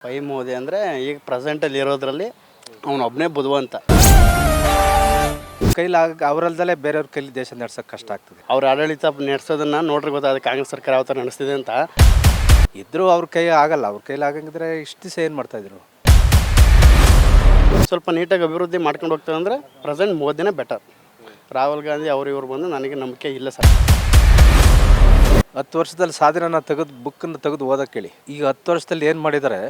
Pi Modi ಅಂದರೆ ಈಗ ಪ್ರೆಸೆಂಟಲ್ಲಿ ಇರೋದ್ರಲ್ಲಿ ಅವನೊಬ್ಬನೇ ಬುದ್ಧಿವಂತ. ಅವರಲ್ದಲೇ ಬೇರೆಯವ್ರ ಕೈಲಿ ದೇಶ ನಡೆಸೋಕೆ ಕಷ್ಟ ಆಗ್ತದೆ. ಅವ್ರ ಆಡಳಿತ ನಡೆಸೋದನ್ನ ನೋಡ್ರಿ ಗೊತ್ತಾಗುತ್ತೆ ಕಾಂಗ್ರೆಸ್ ಸರ್ಕಾರ ಯಾವ ಥರ ನಡೆಸ್ತಿದೆ ಅಂತ. ಇದ್ರೂ ಅವ್ರ ಕೈ ಆಗಲ್ಲ. ಅವ್ರ ಕೈಲಿ ಆಗಂಗಿದ್ರೆ ಇಷ್ಟು ದಿವಸ ಏನು ಮಾಡ್ತಾಯಿದ್ರು? ಸ್ವಲ್ಪ ನೀಟಾಗಿ ಅಭಿವೃದ್ಧಿ ಮಾಡ್ಕೊಂಡು ಹೋಗ್ತಾರೆ ಅಂದರೆ ಪ್ರೆಸೆಂಟ್ ಮೋದಿನೇ ಬೆಟರ್. ರಾಹುಲ್ ಗಾಂಧಿ ಇವ್ರು ಬಂದು ನನಗೆ ನಂಬಿಕೆ ಇಲ್ಲ ಸರ್. 10 ವರ್ಷದಲ್ಲಿ ಸಾಧನೆನ ಬುಕ್ಕನ್ನು ತೆಗೆದು ಓದೋಕೆ ಹೇಳಿ. ಈಗ 10 ವರ್ಷದಲ್ಲಿ ಏನು ಮಾಡಿದ್ದಾರೆ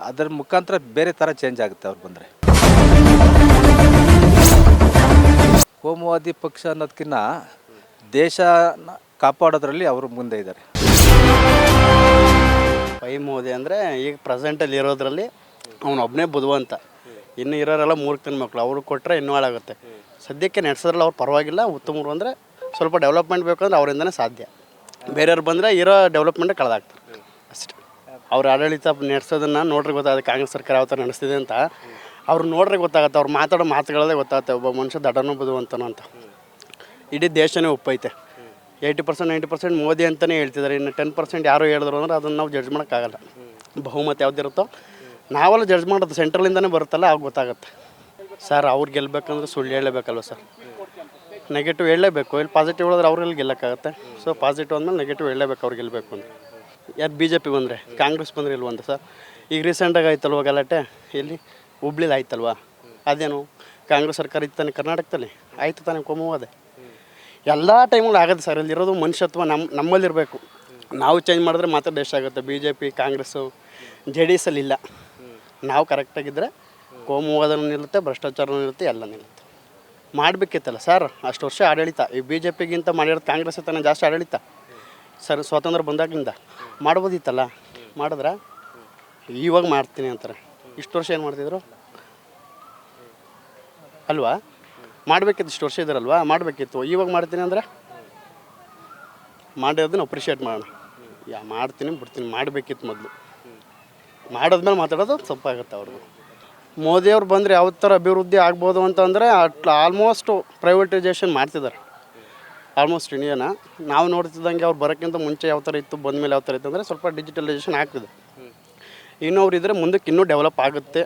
ಅದರ ಮುಖಾಂತರ ಬೇರೆ ಥರ ಚೇಂಜ್ ಆಗುತ್ತೆ ಅವ್ರು ಬಂದರೆ. ಕೋಮುವಾದಿ ಪಕ್ಷ ಅನ್ನೋದಕ್ಕಿಂತ ದೇಶನ ಕಾಪಾಡೋದ್ರಲ್ಲಿ ಅವರು ಮುಂದೆ ಇದ್ದಾರೆ. ಪೈ ಮೋದಿ ಅಂದರೆ ಈಗ ಪ್ರೆಸೆಂಟಲ್ಲಿ ಇರೋದ್ರಲ್ಲಿ ಅವನೊಬ್ಬನೇ ಬುದ್ಧಿವಂತ. ಇನ್ನು ಇರೋರೆಲ್ಲ ಮೂರ್ಖನ ಮಕ್ಕಳು. ಅವ್ರು ಕೊಟ್ಟರೆ ಇನ್ನೂ ಹಾಳಾಗುತ್ತೆ. ಸದ್ಯಕ್ಕೆ ನಡೆಸೋದ್ರಲ್ಲಿ ಅವ್ರು ಪರವಾಗಿಲ್ಲ, ಉತ್ತಮರು. ಅಂದರೆ ಸ್ವಲ್ಪ ಡೆವಲಪ್ಮೆಂಟ್ ಬೇಕಂದ್ರೆ ಅವರಿಂದನೇ ಸಾಧ್ಯ. ಬೇರೆಯವ್ರು ಬಂದರೆ ಇರೋ ಡೆವಲಪ್ಮೆಂಟ್ ಕಳೆದಾಗ್ತಾರೆ ಅಷ್ಟೇ. ಅವ್ರ ಆಡಳಿತ ನಡೆಸೋದನ್ನು ನೋಡ್ರಿ ಗೊತ್ತಾಗುತ್ತೆ ಕಾಂಗ್ರೆಸ್ ಸರ್ಕಾರ ಯಾವ ಥರ ನಡೆಸ್ತಿದೆ ಅಂತ. ಅವ್ರು ನೋಡ್ರಿ ಗೊತ್ತಾಗುತ್ತೆ. ಅವ್ರು ಮಾತಾಡೋ ಮಾತುಗಳಲ್ಲೇ ಗೊತ್ತಾಗುತ್ತೆ ಒಬ್ಬ ಮನುಷ್ಯ ದಡನೂ ಬುದ್ಧಿವಂತನೋ ಅಂತ. ಇಡೀ ದೇಶನೇ ಒಪ್ಪೈತೆ. 80% 90% ಮೋದಿ ಅಂತಲೇ ಹೇಳ್ತಿದ್ದಾರೆ. ಇನ್ನು 10% ಯಾರು ಹೇಳಿದ್ರು ಅಂದ್ರೆ ಅದನ್ನು ನಾವು ಜಡ್ಜ್ ಮಾಡೋಕ್ಕಾಗಲ್ಲ. ಬಹುಮತ ಯಾವುದಿರುತ್ತೋ ನಾವೆಲ್ಲ ಜಡ್ಜ್ ಮಾಡೋದು ಸೆಂಟ್ರಲಿಂದನೇ ಬರುತ್ತಲ್ಲ, ಆಗ ಗೊತ್ತಾಗುತ್ತೆ. ಸರ್ ಅವ್ರು ಗೆಲ್ಲಬೇಕಂದ್ರೆ ಸುಳ್ಳು ಹೇಳಬೇಕಲ್ವ ಸರ್? ನೆಗೆಟಿವ್ ಹೇಳಲೇಬೇಕು. ಇಲ್ಲಿ ಪಾಸಿಟಿವ್ ಹೇಳಿದ್ರೆ ಅವ್ರಲ್ಲಿ ಗೆಲ್ಲಕ್ಕಾಗತ್ತೆ. ಸೊ ಪಾಸಿಟಿವ್ ಅಂದಮೇಲೆ ನೆಗೆಟಿವ್ ಹೇಳಲೇಬೇಕು ಅವ್ರು ಗೆಲ್ಲಬೇಕು ಅಂತ. ಯಾರು BJP ಬಂದರೆ, ಕಾಂಗ್ರೆಸ್ ಬಂದರೆ ಇಲ್ವಂತ ಸರ್? ಈಗ ರೀಸೆಂಟಾಗಿ ಆಯ್ತಲ್ವ ಗಲಾಟೆ, ಎಲ್ಲಿ ಹುಬ್ಳಿಲಿ ಆಯ್ತಲ್ವ? ಅದೇನು ಕಾಂಗ್ರೆಸ್ ಸರ್ಕಾರ ಇತ್ತು ತಾನೆ ಕರ್ನಾಟಕದಲ್ಲಿ? ಆಯಿತು ತಾನೆ ಕೋಮುವಾದಿ? ಎಲ್ಲ ಟೈಮಲ್ಲಿ ಆಗುತ್ತೆ ಸರ್. ಇಲ್ಲಿರೋದು ಮನುಷ್ಯತ್ವ ನಮ್ಮಲ್ಲಿರಬೇಕು. ನಾವು ಚೇಂಜ್ ಮಾಡಿದ್ರೆ ಮಾತ್ರ ದೇಶ ಆಗುತ್ತೆ. BJP ಕಾಂಗ್ರೆಸ್ಸು JDS ಅಲ್ಲಿ ಇಲ್ಲ. ನಾವು ಕರೆಕ್ಟಾಗಿದ್ದರೆ ಕೋಮುವಾದನೂ ನಿಲ್ಲುತ್ತೆ, ಭ್ರಷ್ಟಾಚಾರನೂ ನಿಲ್ಲುತ್ತೆ, ಎಲ್ಲ ನಿಲ್ಲುತ್ತೆ. ಮಾಡಬೇಕಿತ್ತಲ್ಲ ಸರ್ ಅಷ್ಟು ವರ್ಷ ಆಡಳಿತ. ಈ BJPಗಿಂತ ಮಾಡಿರೋದು ಕಾಂಗ್ರೆಸ್ ತಾನೇ ಜಾಸ್ತಿ ಆಡಳಿತ ಸರ್. ಸ್ವಾತಂತ್ರ್ಯ ಬಂದಾಗಿಂದ ಮಾಡ್ಬೋದಿತ್ತಲ್ಲ, ಮಾಡಿದ್ರೆ ಇವಾಗ ಮಾಡ್ತೀನಿ ಅಂತಾರೆ. ಇಷ್ಟು ವರ್ಷ ಏನು ಮಾಡ್ತಿದ್ರು ಅಲ್ವಾ? ಮಾಡಬೇಕಿತ್ತು. ಇಷ್ಟು ವರ್ಷ ಇದ್ದಾರಲ್ವಾ, ಮಾಡಬೇಕಿತ್ತು. ಇವಾಗ ಮಾಡ್ತೀನಿ ಅಂದರೆ ಮಾಡಿರೋದನ್ನ ಅಪ್ರಿಷಿಯೇಟ್ ಮಾಡೋಣ. ಮಾಡ್ತೀನಿ ಬಿಡ್ತೀನಿ, ಮಾಡಬೇಕಿತ್ತು ಮೊದಲು. ಮಾಡೋದ್ಮೇಲೆ ಮಾತಾಡೋದು ತಪ್ಪಾಗುತ್ತೆ ಅವ್ರದ್ದು. ಮೋದಿಯವ್ರು ಬಂದರೆ ಯಾವ ಥರ ಅಭಿವೃದ್ಧಿ ಆಗ್ಬೋದು ಅಂತಂದರೆ ಆಲ್ಮೋಸ್ಟು ಪ್ರೈವೇಟೈಸೇಷನ್ ಮಾಡ್ತಿದ್ದಾರೆ. ಆಲ್ಮೋಸ್ಟ್ ಇಂಡಿಯಾನ ನಾವು ನೋಡ್ತಿದ್ದಂಗೆ ಅವ್ರು ಬರೋಕ್ಕಿಂತ ಮುಂಚೆ ಯಾವ ಥರ ಇತ್ತು, ಬಂದಮೇಲೆ ಯಾವ ಥರ ಇತ್ತು ಅಂದರೆ ಸ್ವಲ್ಪ ಡಿಜಿಟಲೈಸೇಷನ್ ಆಗ್ತಿದೆ. ಇನ್ನೂ ಅವ್ರು ಇದ್ದರೆ ಮುಂದಕ್ಕೆ ಇನ್ನೂ ಡೆವಲಪ್ ಆಗುತ್ತೆ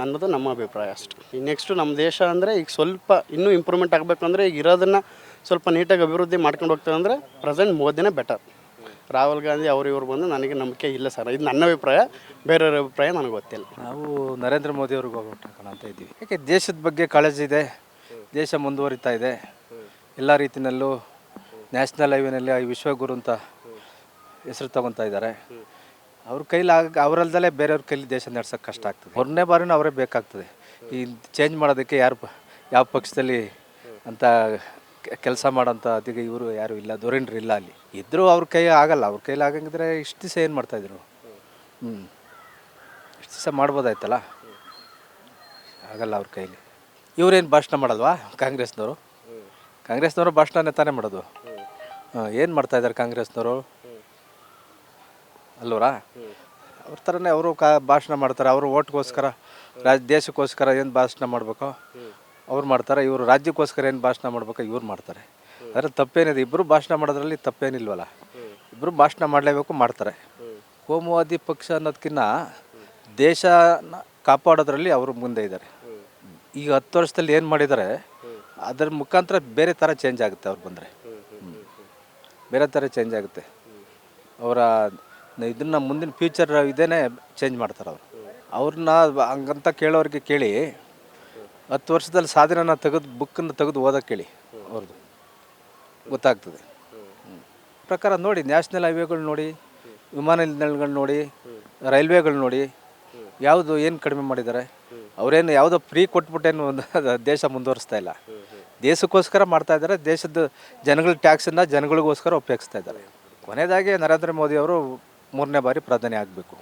ಅನ್ನೋದು ನಮ್ಮ ಅಭಿಪ್ರಾಯ ಅಷ್ಟೆ. ಈ ನೆಕ್ಸ್ಟು ನಮ್ಮ ದೇಶ ಅಂದರೆ ಈಗ ಸ್ವಲ್ಪ ಇನ್ನೂ ಇಂಪ್ರೂವ್ಮೆಂಟ್ ಆಗಬೇಕಂದ್ರೆ ಈಗ ಇರೋದನ್ನು ಸ್ವಲ್ಪ ನೀಟಾಗಿ ಅಭಿವೃದ್ಧಿ ಮಾಡ್ಕೊಂಡು ಹೋಗ್ತಾರೆ ಅಂದರೆ ಪ್ರೆಸೆಂಟ್ ಮೋದಿನೇ ಬೆಟರ್. ರಾಹುಲ್ ಗಾಂಧಿ ಇವ್ರು ಬಂದು ನನಗೆ ನಂಬಿಕೆ ಇಲ್ಲ ಸರ್. ಇದು ನನ್ನ ಅಭಿಪ್ರಾಯ. ಬೇರೆಯವ್ರ ಅಭಿಪ್ರಾಯ ನನಗೆ ಗೊತ್ತಿಲ್ಲ. ನಾವು ನರೇಂದ್ರ ಮೋದಿ ಅವ್ರಿಗೆ ಹೋಗ್ಬಿಟ್ಟು ಅಂತ ಇದ್ದೀವಿ. ಯಾಕೆ ದೇಶದ ಬಗ್ಗೆ ಕಾಳಜಿ ಇದೆ. ದೇಶ ಮುಂದುವರಿತಾ ಇದೆ. ಎಲ್ಲ ರೀತಿಯಲ್ಲೂ ನ್ಯಾಷನಲ್ ಹೈವೇನಲ್ಲಿ ವಿಶ್ವಗುರು ಅಂತ ಹೆಸರು ತಗೊತಾ ಇದ್ದಾರೆ. ಅವ್ರ ಕೈಲಿ ಅವರಲ್ದಲೇ ಬೇರೆಯವ್ರ ಕೈಲಿ ದೇಶ ನಡೆಸೋಕೆ ಕಷ್ಟ ಆಗ್ತದೆ. ಮೊದಲನೇ ಬಾರಿನೂ ಅವರೇ ಬೇಕಾಗ್ತದೆ. ಈ ಚೇಂಜ್ ಮಾಡೋದಕ್ಕೆ ಯಾವ ಪಕ್ಷದಲ್ಲಿ ಅಂತ ಕೆಲಸ ಮಾಡೋಂಥ ಅದಕ್ಕೆ ಇವರು ಯಾರು ಇಲ್ಲ, ಧೋರಣರು ಇಲ್ಲ. ಅಲ್ಲಿ ಇದ್ದರೂ ಅವ್ರ ಕೈ ಆಗಲ್ಲ. ಅವ್ರ ಕೈಲಿ ಆಗಂಗಿದ್ರೆ ಇಷ್ಟು ದಿವಸ ಏನು ಮಾಡ್ತಾಯಿದ್ರು? ಇಷ್ಟು ದಿವಸ ಮಾಡ್ಬೋದಾಯ್ತಲ್ಲ, ಆಗಲ್ಲ ಅವ್ರ ಕೈಲಿ. ಇವ್ರೇನು ಭಾಷಣ ಮಾಡಲ್ವಾ ಕಾಂಗ್ರೆಸ್ನವರು ಭಾಷಣನೇ ತಾನೇ ಮಾಡೋದು. ಏನು ಮಾಡ್ತಾಯಿದ್ದಾರೆ ಕಾಂಗ್ರೆಸ್ನವರು ಅಲ್ವರಾ? ಅವ್ರ ಥರನೇ ಅವರು ಭಾಷಣ ಮಾಡ್ತಾರೆ. ಅವರು ಓಟ್ಗೋಸ್ಕರ ದೇಶಕ್ಕೋಸ್ಕರ ಏನು ಭಾಷಣ ಮಾಡಬೇಕೋ ಅವ್ರು ಮಾಡ್ತಾರೆ. ಇವರು ರಾಜ್ಯಕ್ಕೋಸ್ಕರ ಏನು ಭಾಷಣ ಮಾಡ್ಬೇಕೋ ಇವ್ರು ಮಾಡ್ತಾರೆ. ಆದರೆ ತಪ್ಪೇನಿದೆ? ಇಬ್ಬರು ಭಾಷಣ ಮಾಡೋದ್ರಲ್ಲಿ ತಪ್ಪೇನಿಲ್ವಲ್ಲ. ಇಬ್ಬರು ಭಾಷಣ ಮಾಡಲೇಬೇಕು, ಮಾಡ್ತಾರೆ. ಕೋಮುವಾದಿ ಪಕ್ಷ ಅನ್ನೋದಕ್ಕಿಂತ ದೇಶನ ಕಾಪಾಡೋದ್ರಲ್ಲಿ ಅವರು ಮುಂದೆ ಇದ್ದಾರೆ. ಈಗ 10 ವರ್ಷದಲ್ಲಿ ಏನು ಮಾಡಿದ್ದಾರೆ ಅದರ ಮುಖಾಂತರ ಬೇರೆ ಥರ ಚೇಂಜ್ ಆಗುತ್ತೆ ಅವ್ರು ಬಂದರೆ. ಬೇರೆ ಥರ ಚೇಂಜ್ ಆಗುತ್ತೆ. ಅವರ ಇದನ್ನು ಮುಂದಿನ ಫ್ಯೂಚರ್ ಇದೇನೆ ಚೇಂಜ್ ಮಾಡ್ತಾರೆ ಅವರು. ಅವ್ರನ್ನ ಹಂಗಂತ ಕೇಳೋರಿಗೆ ಕೇಳಿ 10 ವರ್ಷದಲ್ಲಿ ಸಾಧನೆನ ಬುಕ್ಕನ್ನು ತೆಗೆದು ಓದೋಕೆ ಹೇಳಿ. ಅವ್ರದ್ದು ಗೊತ್ತಾಗ್ತದೆ. ಪ್ರಕಾರ ನೋಡಿ, ನ್ಯಾಷನಲ್ ಹೈವೇಗಳು ನೋಡಿ, ವಿಮಾನ ನಿಲ್ದಾಣಗಳು ನೋಡಿ, ರೈಲ್ವೆಗಳು ನೋಡಿ, ಯಾವುದು ಏನು ಕಡಿಮೆ ಮಾಡಿದ್ದಾರೆ? ಅವರೇನು ಯಾವುದೋ ಫ್ರೀ ಕೊಟ್ಬಿಟ್ಟೇನು ದೇಶ ಮುಂದುವರಿಸ್ತಾ ಇಲ್ಲ. ದೇಶಕ್ಕೋಸ್ಕರ ಮಾಡ್ತಾ ಇದ್ದಾರೆ. ದೇಶದ ಜನಗಳ ಟ್ಯಾಕ್ಸನ್ನು ಜನಗಳಿಗೋಸ್ಕರ ಉಪಯೋಗಿಸ್ತಾ ಇದ್ದಾರೆ. ಕೊನೆಯದಾಗಿ ನರೇಂದ್ರ ಮೋದಿ ಅವರು 3ನೇ ಬಾರಿ ಪ್ರಧಾನಿ ಆಗಬೇಕು.